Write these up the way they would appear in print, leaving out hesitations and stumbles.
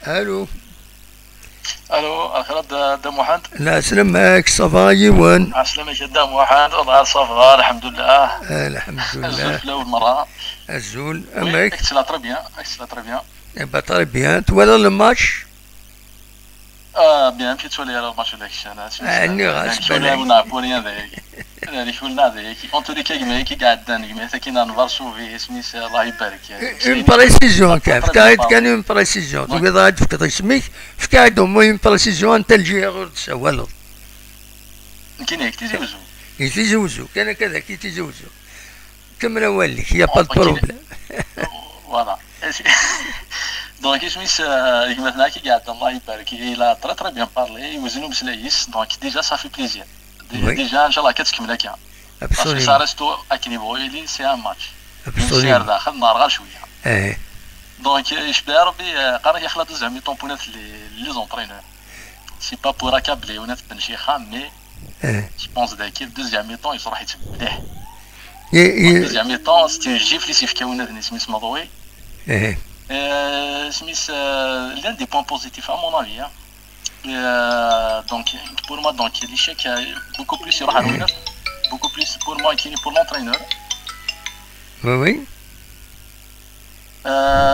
الو. الو الخير دا محمد. لا سلامك صافا يوان. عسلامك يا دا محمد، والله صافا الحمد لله. الحمد الزول لله. في الاول مره. الزول وي امك. اكت لا تري بيان، اكت لا تري بيان. با طري بيان توالى الماتش. بيان مشيت تولي على الماتش داك الشيء انا اني داك غاس شو ولا بالك. نعرفوا ريان ذاك. هذيك شو ذاك اون تولي كي قاعد دان كيما حتى كينا نفرشوفي سميت الله يبارك اون سيني بريسيزيون كان تري بيان فكايت بارلي. كان اون بريسيزيون تبغي غاد فكرت اسمك فكايت المهم بريسيزيون انت الجهه غير تسوالو كاين هيك تيزوزو. يتزوجوا كان كذا كي يتزوجوا كمل والك يا با كاين بروبليم. فوالا. دونك سميت كيما مثلا كي قاعد الله يبارك الى تري بيان بارلي يوزنوا مسلايس، دونك ديجا صافي بليزير. وي ديجا ان شاء الله كتكمل هكا باسكو سا ابسوليومون ريستو اكنيفو اللي سي ان ماتش من سير ابسوليومون. داخل نهار غير شويه. اه دونك يشبه ربي قرا يخلط دوز مي طومبونات لي زونترينور سي با بور اكابلي ونات بن شيخه مي اه جو بونس داك الدوزيام مي طون يصرح يتم مليح. ي ي الدوزيام مي طون ستي جيف لي سيف كاونات سميت مضوي اه سميت لان دي بوان بوزيتيف ا مون افي. دونك بور moi donc l'échec beaucoup plus يروح على الوينر beaucoup plus pour moi كاين pour l'entraîneur. وي وي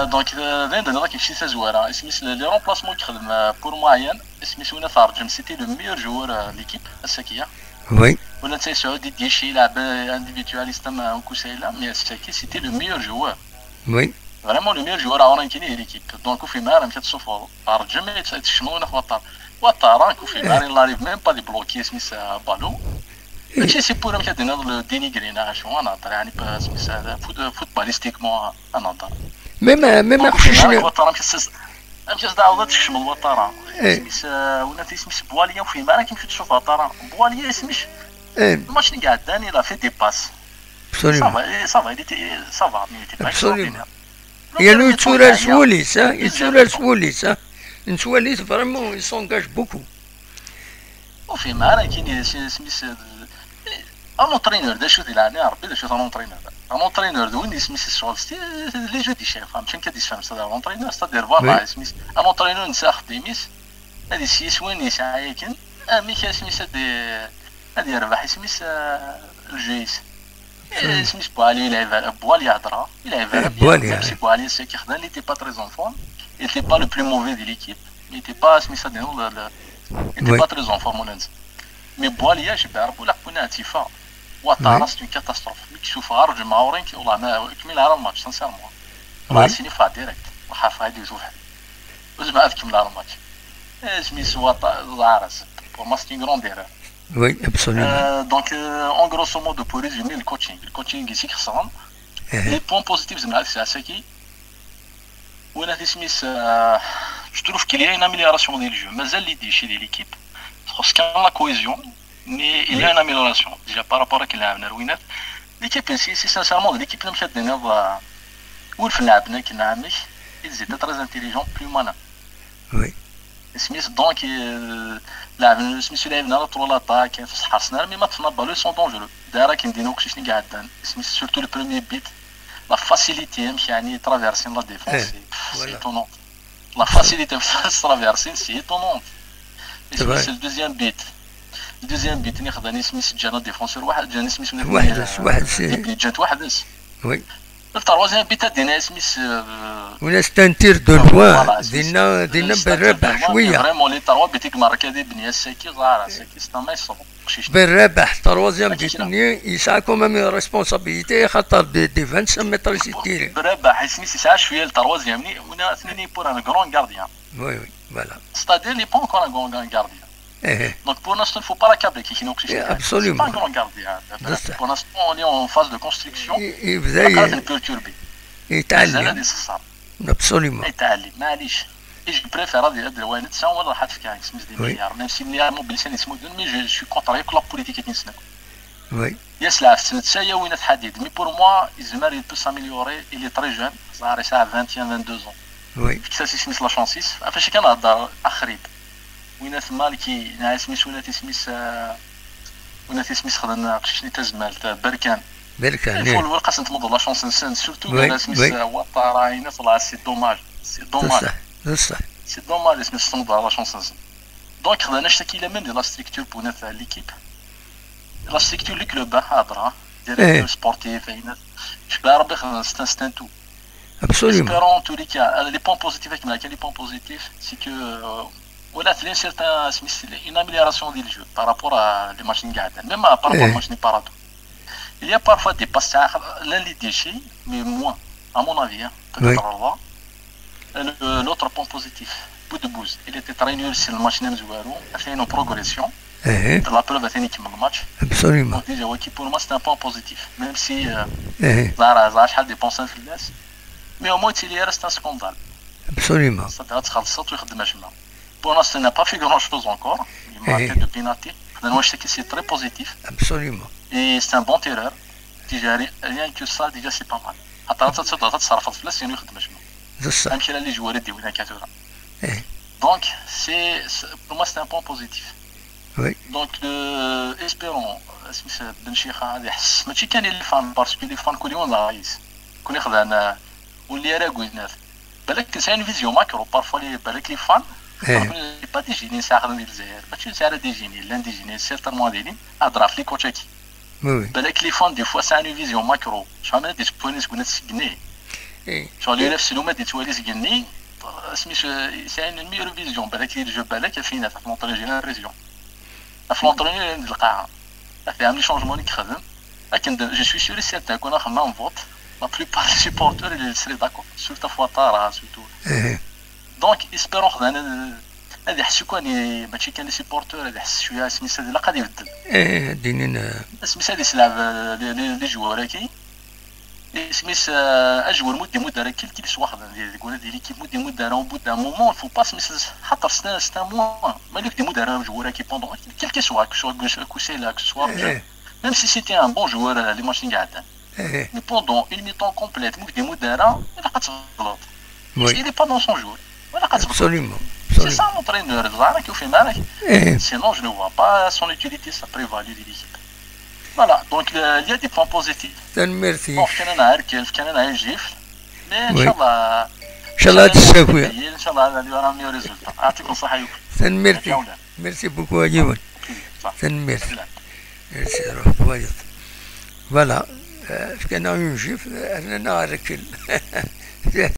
دونك لان راك شي زواره سميت لي رومبلاسمون كيخدم بور معين سميت ونا ترجم سيتي لو ميور جوور ليكيب الساكيه. وي ولا تاي سعودي ديال شي لاعب انديفيدواليست ما كوسايلا مي الساكي سيتي لو ميور جوور وي فريمون لو ميور جوور عوران كاين ليكيب. دونك في مار مشات تشوفو ترجم تشمونا في وطار وطار كوفي مار لاريف ميم با دي بلوكي سميت بالو. هادشي سي بور مشات نهضر دينيغرينا شنو نهضر يعني سميت فوتباليستيكمون نهضر. ميم دونك في مار خشنا. الوطار مشات تعاود تشمل الوطاره اه سميت ولا سميت بواليا وفي مار كيمشي تشوف وطاره بواليا سميت اه الماتش اللي قاعد داني لا في دي باس ابسوليومون صافا صافا مي تي با ابسوليومون. اكستراordinaire. يعني يتولى سوليس ها يتولى سوليس ها نتوليس فريمون يسونجاج بوكو. وفي مار كاين سميت ان اونترينور دا شو ديال ربي دا شو ان اونترينور ان اونترينور وين سميت الشغل لي جو دي شيف فهمت كان تفهم ستادير اونترينور ستادير فوالا سميت ان اونترينور نسا خديميس هادي سي سوين ساعه كان مي كان سميت هادي ربح سميت الجيس سميت بوالي يلعب بوالي هضره يلعب بوالي سي بوالي سي كيخدم لي تي با تري زونفون il était pas le plus mauvais de l'équipe il était pas سميت il était pas très en forme ولانس مي بواليا جبار ولا كنا تيفا وطارا سي كاتاستروف ملي كيشوف غير جمهورين والله ما كمل على الماتش سانسيرمون والله سيني فا ديريكت وحاف غادي يوسف حد وزعما كمل على الماتش سميت زعرس بور ما سي غرون ديرور. وي ابسوليومون. دونك اون غروسو مودو بور ريزومي الكوتشينغ يسيك خسران لي بوان بوزيتيف زعما ساكي وين هادي سميت جو تروف كي لي ان اميليوراسيون ديال الجو مازال لي دي شي ديال ليكيب خاص كان لا كويزيون مي il y a une amélioration déjà par rapport à كنا روينات ليكيب سي سانسيرمون ليكيب اللي مشات لنا ولف لعبنا كنا عامش ils étaient très intelligents plus malins. وي سميت دونك لاعب سميت لعبنا طول لاطاك حرصنا مي ما طفنا بالو سون دونجرو دايره كنديرو كلشي شنو قاعد دان سميت سورتو لو بروميير بيت لا فاسيليتي مش يعني ترافيرسين لا ديفونس سي ايتونون لا فاسيليتي في ترافيرسين سي ايتونون. سميت الدوزيام بيت اللي خداني سميت جانا ديفونسور واحد جاني سميت واحد سي جات واحد وي التروازيام بيت دينا سميت ولا ستانتير دو لوا دينا بالربح شويه فريمون لي تروا بيتيك ماركا دي بنيه ساكي زهره ساكي ستا ما يصرف بالربح تروازيام بيتني يسعى كومام ريسبونسابيلتي خاطر دي 25 متر سي تيري بالربح سميت يسعى شويه التروازيام ونا اثنين بور ان غران غارديان. وي وي فوالا ستادير لي با انكور ان غران غارديان. Donc pour l'instant, il ne faut pas l'accabler, absolument. C'est pas un grand gardien. Pour l'instant, on est en phase de construction. يبدا perturbé. يتعلم absolument. يتعلم معليش. Et je préfère هذه الوالد سان ولا راح تفكر اسمه دي مليار ميم سي مليار مو بلسان اسمه مي جو سوي كونتر كل بوليتيك كينسنا. وي يسلع في سنة وين تحديد مي بور موا يزمر il peut s'améliorer il est très jeune صار يساع 21 22 ans. وي كيفاش سميت لا شانسيس فاش كنهضر اخريب وين ثما كي نعس سميت وين تسميت خدنا قشني تزمال بركان الفول والقاس نتمضوا لا شونس نسان سورتو انا سميت وطراينا طلع سي دوماج بصح سي دوماج اسمي نصنض على شونس. دونك خدانا شتاكي لا ميم لا ستركتور بونا تاع ليكيب، لا ستركتور لو كلوب هضره ديريكتور سبورتيف اين شبا ربي خدنا ستان تو. Absolument. Espérons en tous les cas, les points positifs avec les points positifs, c'est que voilà, il y a une amélioration du jeu par rapport à les machines gardées, même par rapport aux machines parado. Il y a parfois des passages, l'un des déchets, mais moins, à mon avis, hein, peut-être oui. L'autre point positif, bout de bouse, il était très nul sur le machine Mzouarou, a fait une progression. La preuve a été le match. Absolument. Donc déjà, pour moi, c'est un point positif, même si Zara a dépensé un filet. Mais au moins, il reste un scandale. Absolument. Pour l'instant, il n'a pas fait grand chose encore. Il m'a fait de pénalité. Moi, je sais que c'est très positif. Absolument. Et c'est un bon terreur. Déjà, rien que ça, déjà, c'est pas mal. Donc, pour moi, c'est un point positif. Oui. Donc, espérons. ماشي كان لي فان باسكو لي فان كل يوم رايس كون يخدعنا واللي راه قلنا بالك سي فيزيون ماكرو بارفوا لي بالك لي فان با دي جيني ساخذين ديال الجزائر ماشي ساعه دي جيني لا دي جيني سيرتانمون ديالي هضره في لي كوتشاكي بالك لي فان دي فوا سي فيزيون ماكرو شحال من دي بوينت كنا تسكني شغل يلف سلومه دي توالي سكني سميتو سي ان ميور فيزيون بالك لي الجو بالك فينا في لونطري جينيراسيون في لونطري القاعه فيها لي شونجمون اللي كخدم لكن جو سوي سيور سيرتان كون خدنا نفوت la plupart des supporters ils seraient d'accord surtout Fouattara surtout donc espérons هذا يحسوا كان ماشي كان لي سيبورتور هذا يحس شويه سميت هذا لا غادي يبدل دينين سميت هذا يلعب لي جوار كي سميت اجور مده راه كي واحد يقول هذه ليكيب مده راه بو دان مومون فو با سميت حتى ستا موا مالك دي مده راه جوار كي بوندون كيل سوا كوسيلا كسوا même si c'était un bon joueur les machines قاعدين mais pendant une mi-temps complète ممكن مدرة ولا قتغلط il est pas dans son jour ولا قتغلط absolument c'est ça l'entraîneur زعما كيف مالك sinon je ne vois pas son utilité sa prévalue de l'équipe voilà donc il y a des points positifs merci كان نهار كيف كان نهار جيف mais ان شاء الله ان شاء الله تشافوا ان شاء الله اللي راه ميو ريزولتا يعطيكم الصحه يوكم merci beaucoup Adjiwan merci voilà كان ينجف أنا نعرف